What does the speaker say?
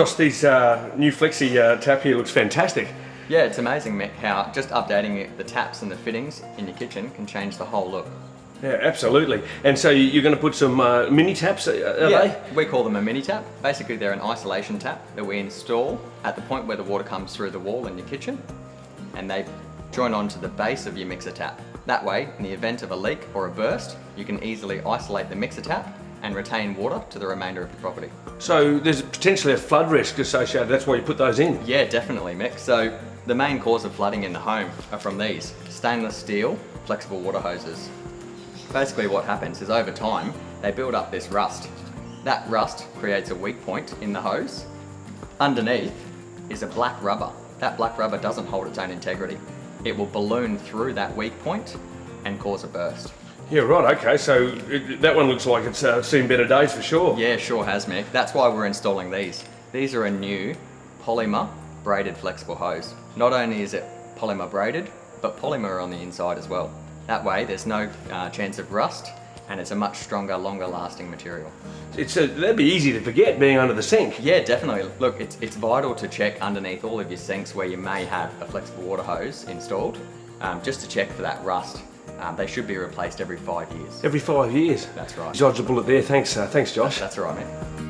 Josh, these new Flexi tap here looks fantastic. Yeah, it's amazing, Mick, how just updating the taps and the fittings in your kitchen can change the whole look. Yeah, absolutely. And so you're going to put some mini taps, are they? We call them a mini tap. Basically, they're an isolation tap that we install at the point where the water comes through the wall in your kitchen, and they join onto the base of your mixer tap. That way, in the event of a leak or a burst, you can easily isolate the mixer tap and retain water to the remainder of the property. So there's potentially a flood risk associated, that's why you put those in? Yeah, definitely, Mick. So the main cause of flooding in the home are from these stainless steel flexible water hoses. Basically what happens is over time, they build up this rust. That rust creates a weak point in the hose. Underneath is a black rubber. That black rubber doesn't hold its own integrity. It will balloon through that weak point and cause a burst. Yeah, right, okay, so that one looks like it's seen better days for sure. Yeah, sure has, Mick. That's why we're installing these. These are a new polymer braided flexible hose. Not only is it polymer braided, but polymer on the inside as well. That way there's no chance of rust, and it's a much stronger, longer lasting material. That'd be easy to forget being under the sink. Yeah, definitely. Look, it's vital to check underneath all of your sinks where you may have a flexible water hose installed, just to check for that rust. They should be replaced every 5 years. Every 5 years? That's right. Dodged a bullet there, thanks Josh. That's all right, mate.